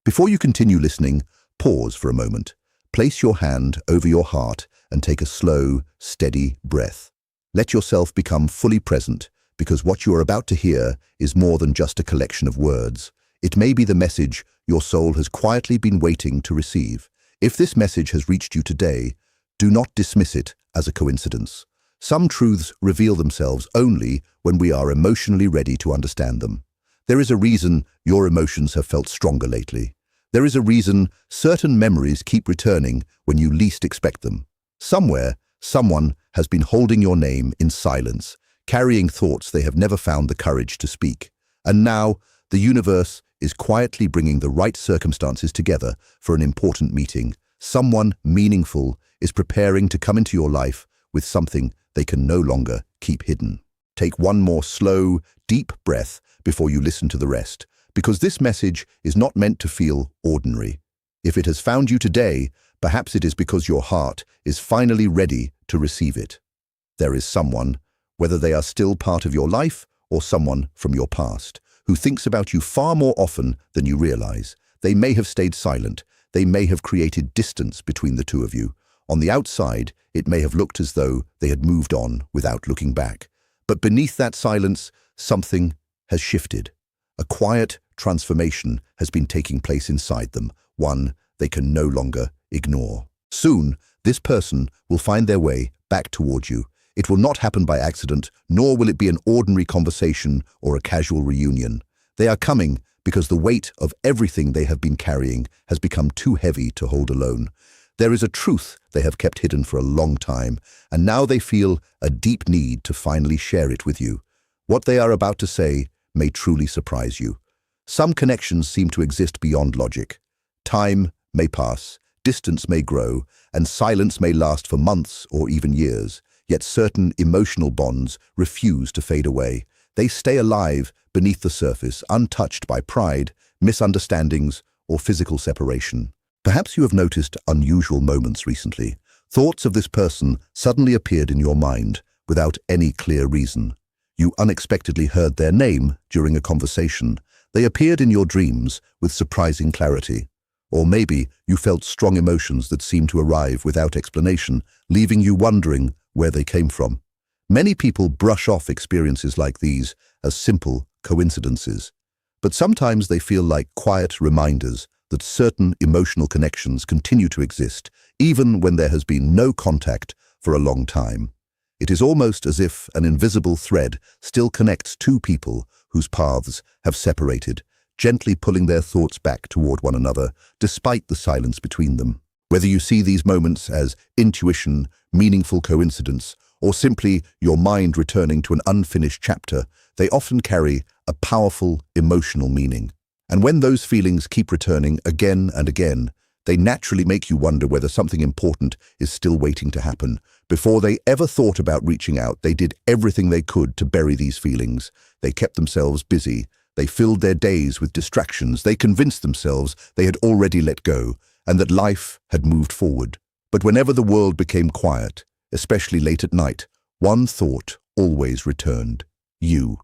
Before you continue listening, pause for a moment. Place your hand over your heart and take a slow, steady breath. Let yourself become fully present, because what you are about to hear is more than just a collection of words. It may be the message your soul has quietly been waiting to receive. If this message has reached you today, do not dismiss it as a coincidence. Some truths reveal themselves only when we are emotionally ready to understand them. There is a reason your emotions have felt stronger lately. There is a reason certain memories keep returning when you least expect them. Somewhere, someone has been holding your name in silence, carrying thoughts they have never found the courage to speak. And now, the universe is quietly bringing the right circumstances together for an important meeting. Someone meaningful is preparing to come into your life with something they can no longer keep hidden. Take one more slow, deep breath before you listen to the rest, because this message is not meant to feel ordinary. If it has found you today, perhaps it is because your heart is finally ready to receive it. There is someone, whether they are still part of your life or someone from your past, who thinks about you far more often than you realize. They may have stayed silent. They may have created distance between the two of you. On the outside, it may have looked as though they had moved on without looking back. But beneath that silence, something has shifted. A quiet transformation has been taking place inside them, one they can no longer ignore. Soon, this person will find their way back toward you. It will not happen by accident, nor will it be an ordinary conversation or a casual reunion. They are coming because the weight of everything they have been carrying has become too heavy to hold alone. There is a truth they have kept hidden for a long time, and now they feel a deep need to finally share it with you. What they are about to say may truly surprise you. Some connections seem to exist beyond logic. Time may pass, distance may grow, and silence may last for months or even years. Yet certain emotional bonds refuse to fade away. They stay alive beneath the surface, untouched by pride, misunderstandings, or physical separation. Perhaps you have noticed unusual moments recently. Thoughts of this person suddenly appeared in your mind without any clear reason. You unexpectedly heard their name during a conversation. They appeared in your dreams with surprising clarity. Or maybe you felt strong emotions that seemed to arrive without explanation, leaving you wondering where they came from. Many people brush off experiences like these as simple coincidences, but sometimes they feel like quiet reminders that certain emotional connections continue to exist, even when there has been no contact for a long time. It is almost as if an invisible thread still connects two people whose paths have separated, gently pulling their thoughts back toward one another, despite the silence between them. Whether you see these moments as intuition, meaningful coincidence, or simply your mind returning to an unfinished chapter, they often carry a powerful emotional meaning. And when those feelings keep returning again and again, they naturally make you wonder whether something important is still waiting to happen. Before they ever thought about reaching out, they did everything they could to bury these feelings. They kept themselves busy. They filled their days with distractions. They convinced themselves they had already let go and that life had moved forward. But whenever the world became quiet, especially late at night, one thought always returned: you.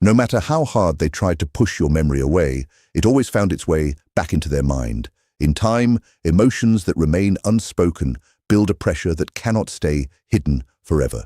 No matter how hard they tried to push your memory away, it always found its way back into their mind. In time, emotions that remain unspoken build a pressure that cannot stay hidden forever.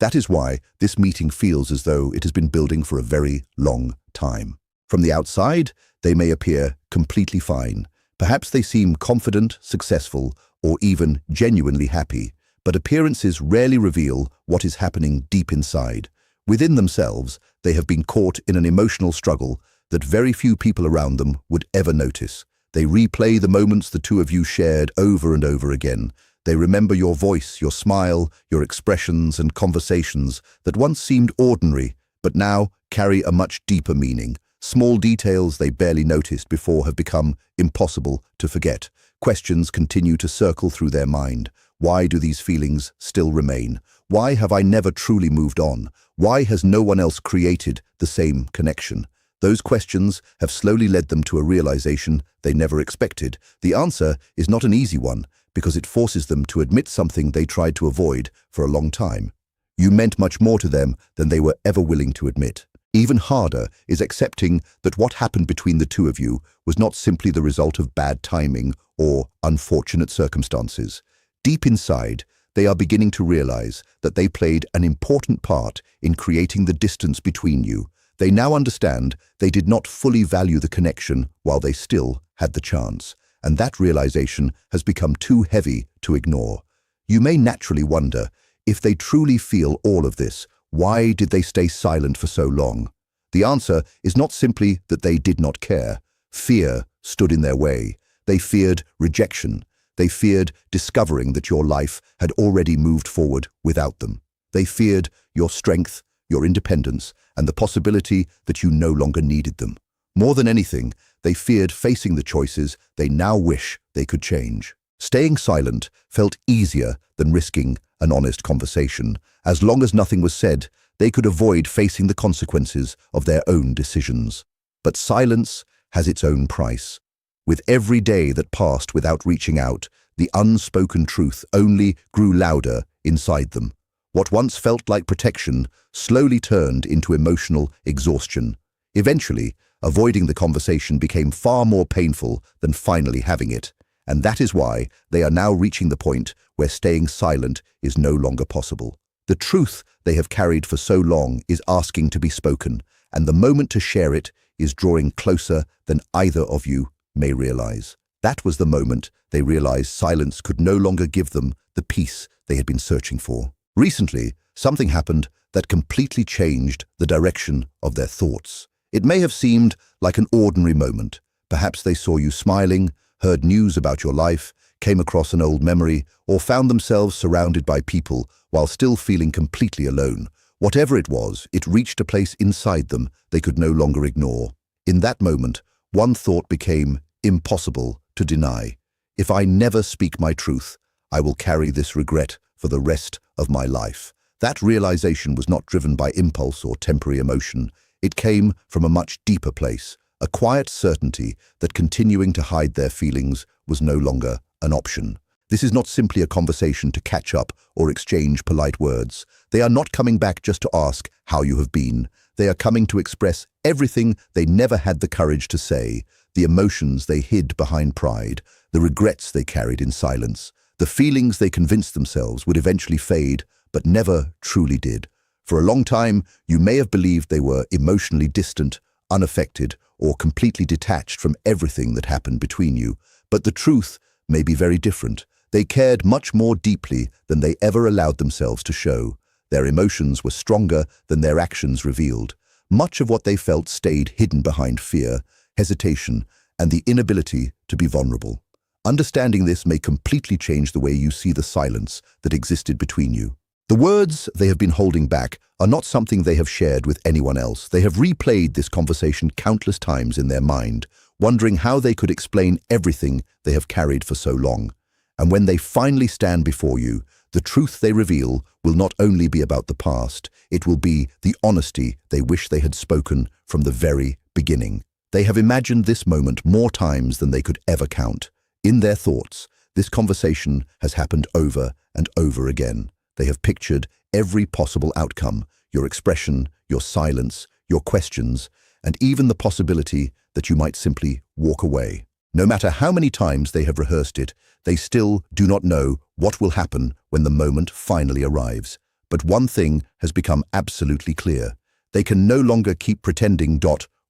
That is why this meeting feels as though it has been building for a very long time. From the outside, they may appear completely fine. Perhaps they seem confident, successful, or even genuinely happy, but appearances rarely reveal what is happening deep inside. Within themselves, they have been caught in an emotional struggle that very few people around them would ever notice. They replay the moments the two of you shared over and over again. They remember your voice, your smile, your expressions and conversations that once seemed ordinary, but now carry a much deeper meaning. Small details they barely noticed before have become impossible to forget. Questions continue to circle through their mind. Why do these feelings still remain? Why have I never truly moved on? Why has no one else created the same connection? Those questions have slowly led them to a realization they never expected. The answer is not an easy one, because it forces them to admit something they tried to avoid for a long time. You meant much more to them than they were ever willing to admit. Even harder is accepting that what happened between the two of you was not simply the result of bad timing or unfortunate circumstances. Deep inside, they are beginning to realize that they played an important part in creating the distance between you. They now understand they did not fully value the connection while they still had the chance, and that realization has become too heavy to ignore. You may naturally wonder, if they truly feel all of this, why did they stay silent for so long? The answer is not simply that they did not care. Fear stood in their way. They feared rejection. They feared discovering that your life had already moved forward without them. They feared your strength, your independence, and the possibility that you no longer needed them. More than anything, they feared facing the choices they now wish they could change. Staying silent felt easier than risking an honest conversation. As long as nothing was said, they could avoid facing the consequences of their own decisions. But silence has its own price. With every day that passed without reaching out, the unspoken truth only grew louder inside them. What once felt like protection slowly turned into emotional exhaustion. Eventually, avoiding the conversation became far more painful than finally having it. And that is why they are now reaching the point where staying silent is no longer possible. The truth they have carried for so long is asking to be spoken, and the moment to share it is drawing closer than either of you may realize. That was the moment they realized silence could no longer give them the peace they had been searching for. Recently, something happened that completely changed the direction of their thoughts. It may have seemed like an ordinary moment. Perhaps they saw you smiling, heard news about your life, came across an old memory, or found themselves surrounded by people while still feeling completely alone. Whatever it was, it reached a place inside them they could no longer ignore. In that moment, one thought became impossible to deny. If I never speak my truth, I will carry this regret for the rest of my life. That realization was not driven by impulse or temporary emotion. It came from a much deeper place, a quiet certainty that continuing to hide their feelings was no longer an option. This is not simply a conversation to catch up or exchange polite words. They are not coming back just to ask how you have been. They are coming to express everything they never had the courage to say, the emotions they hid behind pride, the regrets they carried in silence, the feelings they convinced themselves would eventually fade, but never truly did. For a long time, you may have believed they were emotionally distant, unaffected, or completely detached from everything that happened between you. But the truth may be very different. They cared much more deeply than they ever allowed themselves to show. Their emotions were stronger than their actions revealed. Much of what they felt stayed hidden behind fear, hesitation, and the inability to be vulnerable. Understanding this may completely change the way you see the silence that existed between you. The words they have been holding back are not something they have shared with anyone else. They have replayed this conversation countless times in their mind, wondering how they could explain everything they have carried for so long. And when they finally stand before you, the truth they reveal will not only be about the past, it will be the honesty they wish they had spoken from the very beginning. They have imagined this moment more times than they could ever count. In their thoughts, this conversation has happened over and over again. They have pictured every possible outcome, your expression, your silence, your questions, and even the possibility that you might simply walk away. No matter how many times they have rehearsed it, they still do not know what will happen when the moment finally arrives. But one thing has become absolutely clear. They can no longer keep pretending.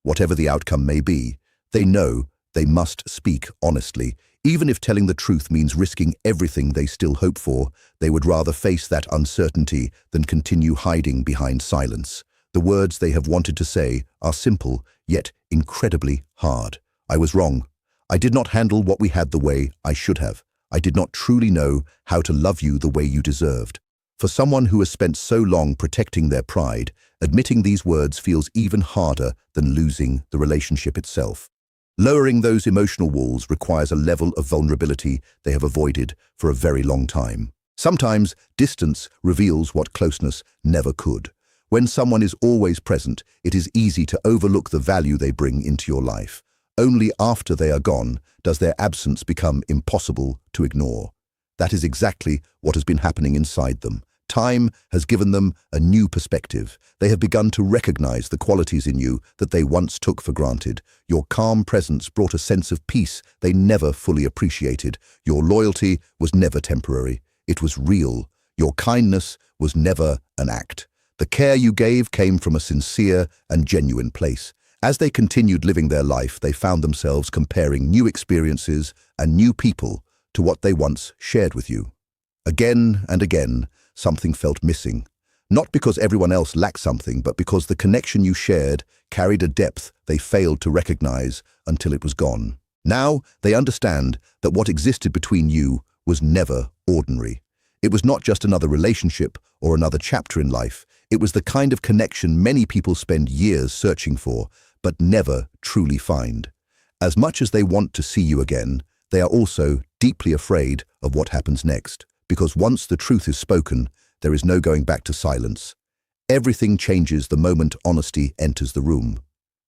Whatever the outcome may be, they know they must speak honestly. Even if telling the truth means risking everything they still hope for, they would rather face that uncertainty than continue hiding behind silence. The words they have wanted to say are simple, yet incredibly hard. I was wrong. I did not handle what we had the way I should have. I did not truly know how to love you the way you deserved. For someone who has spent so long protecting their pride, admitting these words feels even harder than losing the relationship itself. Lowering those emotional walls requires a level of vulnerability they have avoided for a very long time. Sometimes distance reveals what closeness never could. When someone is always present, it is easy to overlook the value they bring into your life. Only after they are gone does their absence become impossible to ignore. That is exactly what has been happening inside them. Time has given them a new perspective. They have begun to recognize the qualities in you that they once took for granted. Your calm presence brought a sense of peace they never fully appreciated. Your loyalty was never temporary. It was real. Your kindness was never an act. The care you gave came from a sincere and genuine place. As they continued living their life, they found themselves comparing new experiences and new people to what they once shared with you. Again and again, something felt missing. Not because everyone else lacked something, but because the connection you shared carried a depth they failed to recognize until it was gone. Now, they understand that what existed between you was never ordinary. It was not just another relationship or another chapter in life. It was the kind of connection many people spend years searching for, but never truly find. As much as they want to see you again, they are also deeply afraid of what happens next. Because once the truth is spoken, there is no going back to silence. Everything changes the moment honesty enters the room.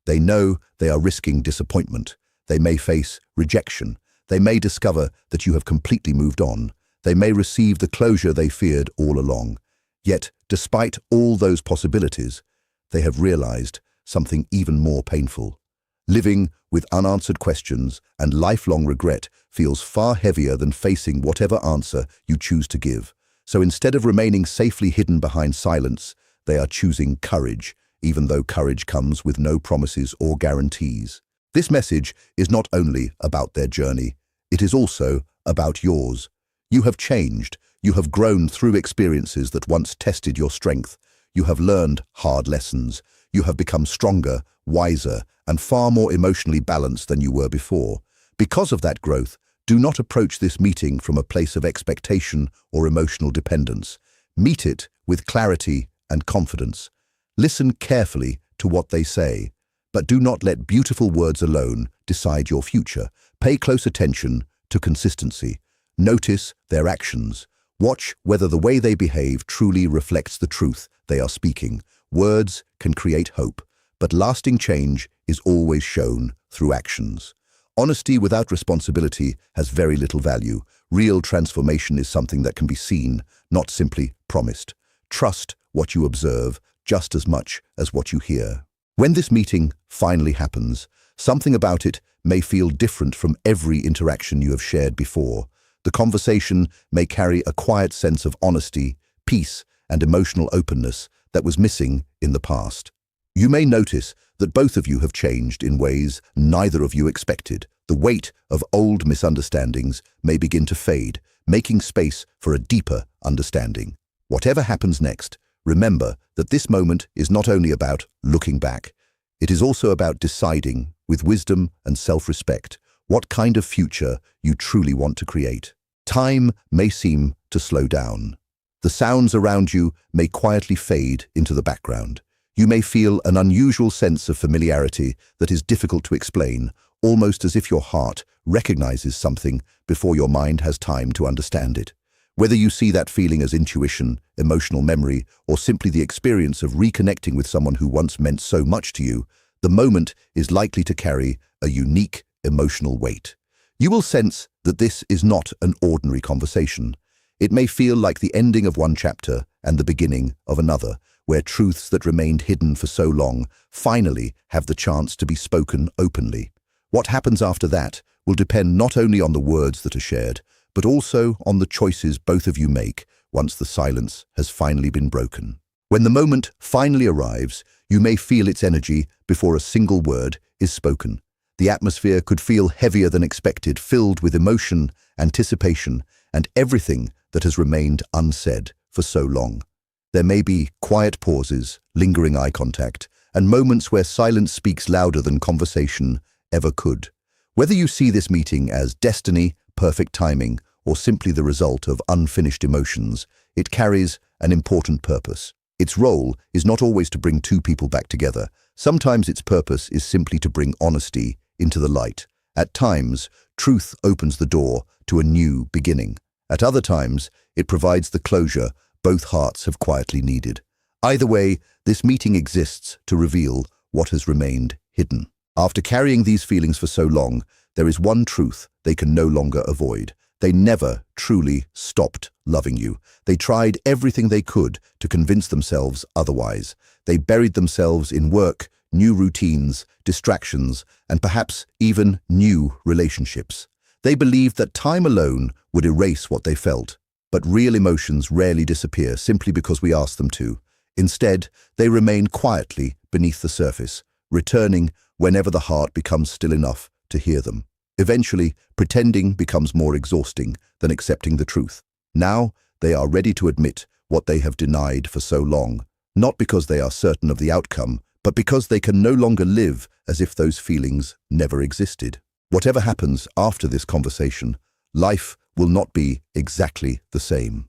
They know they are risking disappointment. They may face rejection. They may discover that you have completely moved on. They may receive the closure they feared all along. Yet, despite all those possibilities, they have realized something even more painful. Living with unanswered questions and lifelong regret feels far heavier than facing whatever answer you choose to give. So instead of remaining safely hidden behind silence, they are choosing courage, even though courage comes with no promises or guarantees. This message is not only about their journey, it is also about yours. You have changed. You have grown through experiences that once tested your strength. You have learned hard lessons. You have become stronger, wiser, and far more emotionally balanced than you were before. Because of that growth, do not approach this meeting from a place of expectation or emotional dependence. Meet it with clarity and confidence. Listen carefully to what they say, but do not let beautiful words alone decide your future. Pay close attention to consistency. Notice their actions. Watch whether the way they behave truly reflects the truth they are speaking. Words can create hope, but lasting change is always shown through actions. Honesty without responsibility has very little value. Real transformation is something that can be seen, not simply promised. Trust what you observe just as much as what you hear. When this meeting finally happens, something about it may feel different from every interaction you have shared before. The conversation may carry a quiet sense of honesty, peace, and emotional openness that was missing in the past. You may notice that both of you have changed in ways neither of you expected. The weight of old misunderstandings may begin to fade, making space for a deeper understanding. Whatever happens next, remember that this moment is not only about looking back, it is also about deciding, with wisdom and self-respect, what kind of future you truly want to create. Time may seem to slow down. The sounds around you may quietly fade into the background. You may feel an unusual sense of familiarity that is difficult to explain, almost as if your heart recognizes something before your mind has time to understand it. Whether you see that feeling as intuition, emotional memory, or simply the experience of reconnecting with someone who once meant so much to you, the moment is likely to carry a unique emotional weight. You will sense that this is not an ordinary conversation. It may feel like the ending of one chapter and the beginning of another, where truths that remained hidden for so long finally have the chance to be spoken openly. What happens after that will depend not only on the words that are shared, but also on the choices both of you make once the silence has finally been broken. When the moment finally arrives, you may feel its energy before a single word is spoken. The atmosphere could feel heavier than expected, filled with emotion, anticipation, and everything that has remained unsaid for so long. There may be quiet pauses, lingering eye contact, and moments where silence speaks louder than conversation ever could. Whether you see this meeting as destiny, perfect timing, or simply the result of unfinished emotions, it carries an important purpose. Its role is not always to bring two people back together. Sometimes its purpose is simply to bring honesty into the light. At times, truth opens the door to a new beginning. At other times, it provides the closure both hearts have quietly needed. Either way, this meeting exists to reveal what has remained hidden. After carrying these feelings for so long, there is one truth they can no longer avoid. They never truly stopped loving you. They tried everything they could to convince themselves otherwise. They buried themselves in work, new routines, distractions, and perhaps even new relationships. They believed that time alone would erase what they felt. But real emotions rarely disappear simply because we ask them to. Instead, they remain quietly beneath the surface, returning whenever the heart becomes still enough to hear them. Eventually, pretending becomes more exhausting than accepting the truth. Now, they are ready to admit what they have denied for so long, not because they are certain of the outcome, but because they can no longer live as if those feelings never existed. Whatever happens after this conversation, life will not be exactly the same.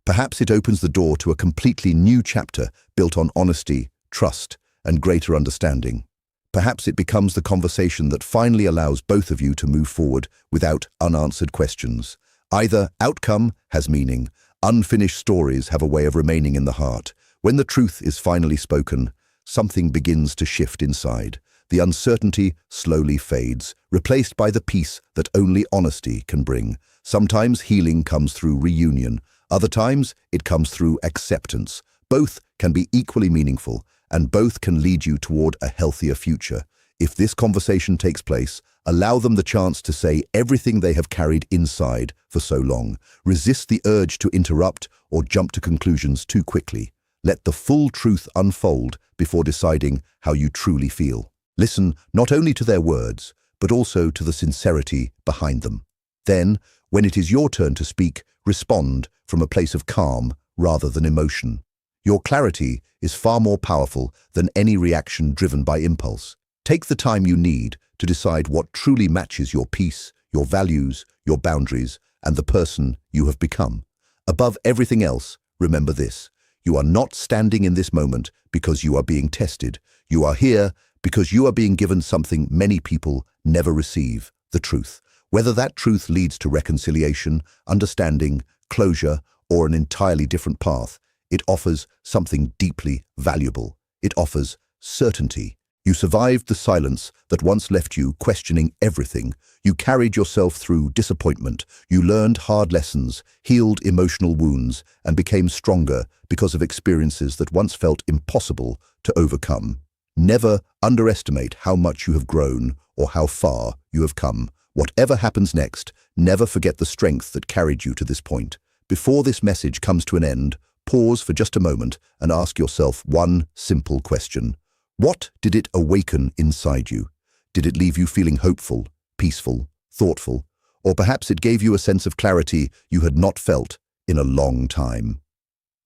Perhaps it opens the door to a completely new chapter built on honesty, trust, and greater understanding. Perhaps it becomes the conversation that finally allows both of you to move forward without unanswered questions. Either outcome has meaning, unfinished stories have a way of remaining in the heart. When the truth is finally spoken, something begins to shift inside. The uncertainty slowly fades, replaced by the peace that only honesty can bring. Sometimes healing comes through reunion, other times it comes through acceptance. Both can be equally meaningful, and both can lead you toward a healthier future. If this conversation takes place, allow them the chance to say everything they have carried inside for so long. Resist the urge to interrupt or jump to conclusions too quickly. Let the full truth unfold before deciding how you truly feel. Listen not only to their words, but also to the sincerity behind them. Then, when it is your turn to speak, respond from a place of calm rather than emotion. Your clarity is far more powerful than any reaction driven by impulse. Take the time you need to decide what truly matches your peace, your values, your boundaries, and the person you have become. Above everything else, remember this: you are not standing in this moment because you are being tested. You are here because you are being given something many people never receive: the truth. Whether that truth leads to reconciliation, understanding, closure, or an entirely different path, it offers something deeply valuable. It offers certainty. You survived the silence that once left you questioning everything. You carried yourself through disappointment. You learned hard lessons, healed emotional wounds, and became stronger because of experiences that once felt impossible to overcome. Never underestimate how much you have grown or how far you have come. Whatever happens next, never forget the strength that carried you to this point. Before this message comes to an end, pause for just a moment and ask yourself one simple question. What did it awaken inside you? Did it leave you feeling hopeful, peaceful, thoughtful, or perhaps it gave you a sense of clarity you had not felt in a long time?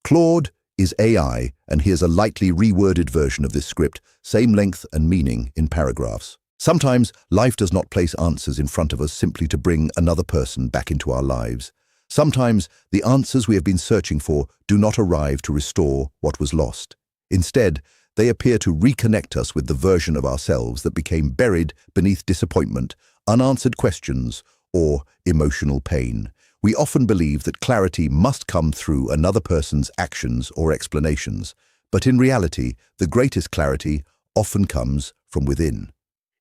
Claude is AI, and here's a lightly reworded version of this script, same length and meaning in paragraphs. Sometimes life does not place answers in front of us simply to bring another person back into our lives. Sometimes the answers we have been searching for do not arrive to restore what was lost. Instead, they appear to reconnect us with the version of ourselves that became buried beneath disappointment, unanswered questions, or emotional pain. We often believe that clarity must come through another person's actions or explanations, but in reality, the greatest clarity often comes from within.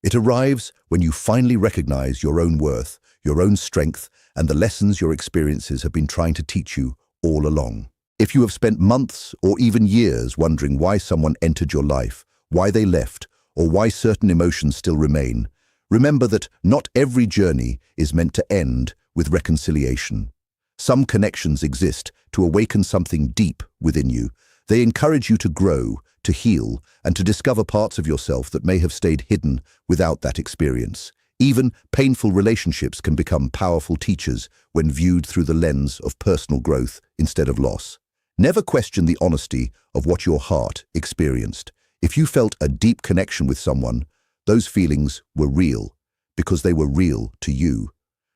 It arrives when you finally recognize your own worth, your own strength, and the lessons your experiences have been trying to teach you all along. If you have spent months or even years wondering why someone entered your life, why they left, or why certain emotions still remain, remember that not every journey is meant to end with reconciliation. Some connections exist to awaken something deep within you. They encourage you to grow, to heal, and to discover parts of yourself that may have stayed hidden without that experience. Even painful relationships can become powerful teachers when viewed through the lens of personal growth instead of loss. Never question the honesty of what your heart experienced. If you felt a deep connection with someone, those feelings were real because they were real to you.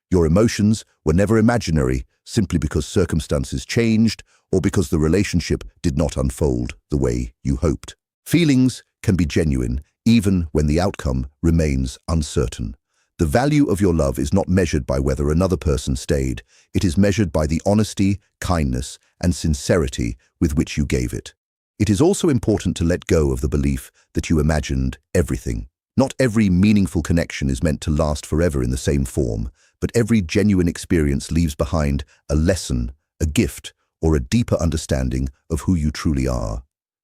Your emotions were never imaginary simply because circumstances changed or because the relationship did not unfold the way you hoped. Feelings can be genuine even when the outcome remains uncertain. The value of your love is not measured by whether another person stayed. It is measured by the honesty, kindness, and sincerity with which you gave it. It is also important to let go of the belief that you imagined everything. Not every meaningful connection is meant to last forever in the same form. but every genuine experience leaves behind a lesson, a gift, or a deeper understanding of who you truly are.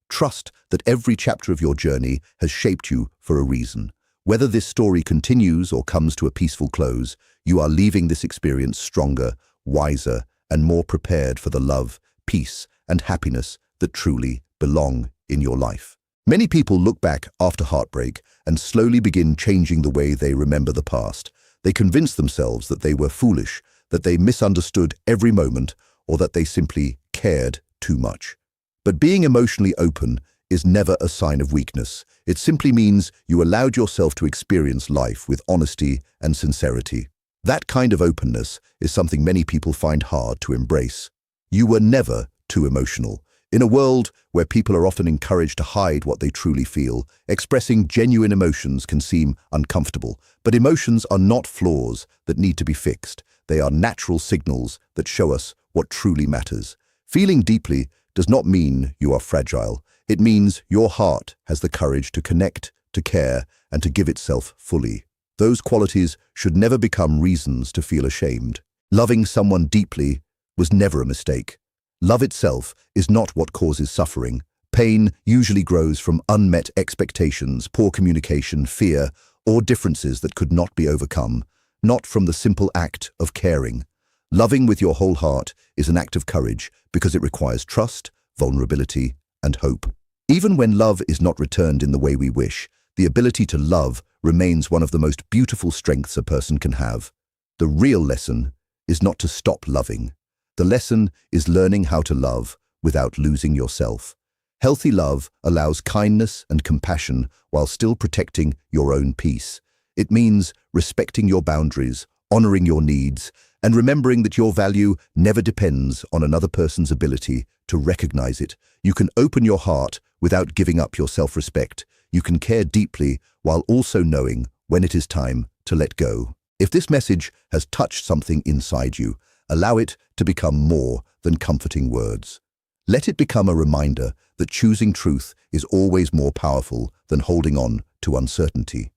Trust that every chapter of your journey has shaped you for a reason. Whether this story continues or comes to a peaceful close, you are leaving this experience stronger, wiser, and more prepared for the love, peace, and happiness that truly belong in your life. Many people look back after heartbreak and slowly begin changing the way they remember the past. They convince themselves that they were foolish, that they misunderstood every moment, or that they simply cared too much. But being emotionally open is never a sign of weakness. It simply means you allowed yourself to experience life with honesty and sincerity. That kind of openness is something many people find hard to embrace. You were never too emotional. In a world where people are often encouraged to hide what they truly feel, expressing genuine emotions can seem uncomfortable. But emotions are not flaws that need to be fixed. They are natural signals that show us what truly matters. Feeling deeply does not mean you are fragile. It means your heart has the courage to connect, to care, and to give itself fully. Those qualities should never become reasons to feel ashamed. Loving someone deeply was never a mistake. Love itself is not what causes suffering. Pain usually grows from unmet expectations, poor communication, fear, or differences that could not be overcome, not from the simple act of caring. Loving with your whole heart is an act of courage because it requires trust, vulnerability, and hope. Even when love is not returned in the way we wish, the ability to love remains one of the most beautiful strengths a person can have. The real lesson is not to stop loving. The lesson is learning how to love without losing yourself. Healthy love allows kindness and compassion while still protecting your own peace. It means respecting your boundaries, honoring your needs, and remembering that your value never depends on another person's ability to recognize it. You can open your heart without giving up your self-respect. You can care deeply while also knowing when it is time to let go. If this message has touched something inside you, allow it to become more than comforting words. Let it become a reminder that choosing truth is always more powerful than holding on to uncertainty.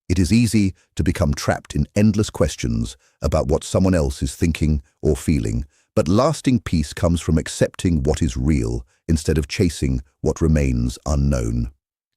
It is easy to become trapped in endless questions about what someone else is thinking or feeling, but lasting peace comes from accepting what is real instead of chasing what remains unknown.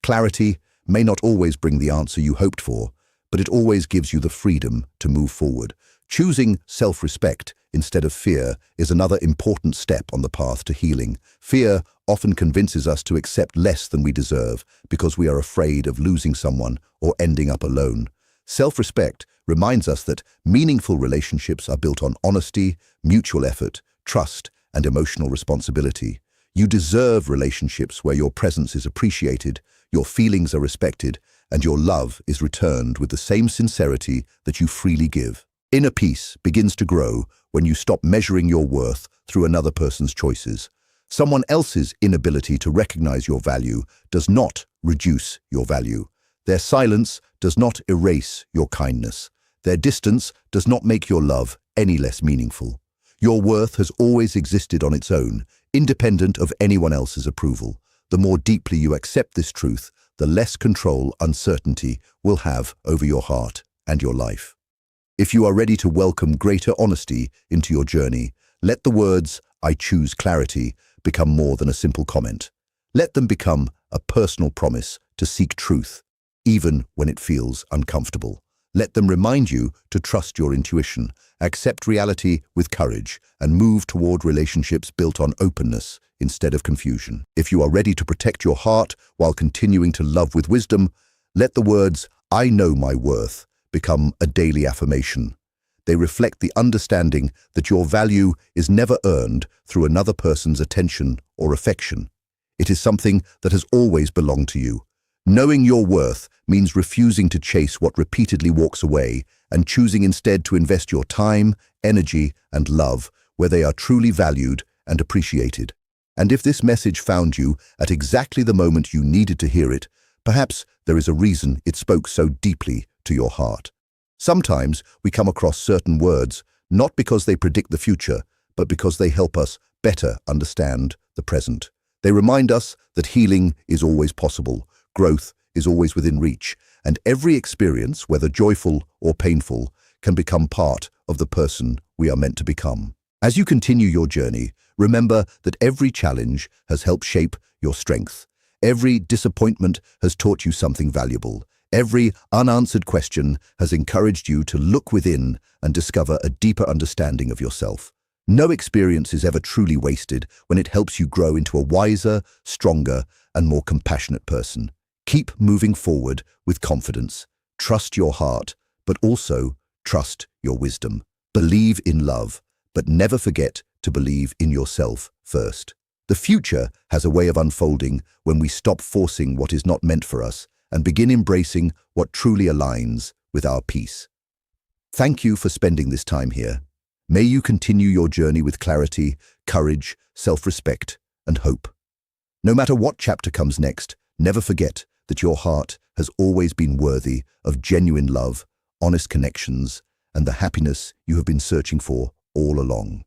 Clarity may not always bring the answer you hoped for, but it always gives you the freedom to move forward. Choosing self-respect instead of fear is another important step on the path to healing. Fear often convinces us to accept less than we deserve because we are afraid of losing someone or ending up alone. Self-respect reminds us that meaningful relationships are built on honesty, mutual effort, trust, and emotional responsibility. You deserve relationships where your presence is appreciated, your feelings are respected, and your love is returned with the same sincerity that you freely give. Inner peace begins to grow when you stop measuring your worth through another person's choices. Someone else's inability to recognize your value does not reduce your value. Their silence does not erase your kindness. Their distance does not make your love any less meaningful. Your worth has always existed on its own, independent of anyone else's approval. The more deeply you accept this truth, the less control uncertainty will have over your heart and your life. If you are ready to welcome greater honesty into your journey, let the words, "I choose clarity," become more than a simple comment. Let them become a personal promise to seek truth, even when it feels uncomfortable. Let them remind you to trust your intuition, accept reality with courage, and move toward relationships built on openness instead of confusion. If you are ready to protect your heart while continuing to love with wisdom, let the words, "I know my worth," become a daily affirmation. They reflect the understanding that your value is never earned through another person's attention or affection. It is something that has always belonged to you. Knowing your worth means refusing to chase what repeatedly walks away and choosing instead to invest your time, energy, and love where they are truly valued and appreciated. And if this message found you at exactly the moment you needed to hear it, perhaps there is a reason it spoke so deeply to your heart. Sometimes we come across certain words, not because they predict the future, but because they help us better understand the present. They remind us that healing is always possible, growth is always within reach, and every experience, whether joyful or painful, can become part of the person we are meant to become. As you continue your journey, remember that every challenge has helped shape your strength. Every disappointment has taught you something valuable. Every unanswered question has encouraged you to look within and discover a deeper understanding of yourself. No experience is ever truly wasted when it helps you grow into a wiser, stronger, and more compassionate person. Keep moving forward with confidence. Trust your heart, but also trust your wisdom. Believe in love, but never forget to believe in yourself first. The future has a way of unfolding when we stop forcing what is not meant for us and begin embracing what truly aligns with our peace. Thank you for spending this time here. May you continue your journey with clarity, courage, self-respect, and hope. No matter what chapter comes next, never forget that your heart has always been worthy of genuine love, honest connections, and the happiness you have been searching for all along.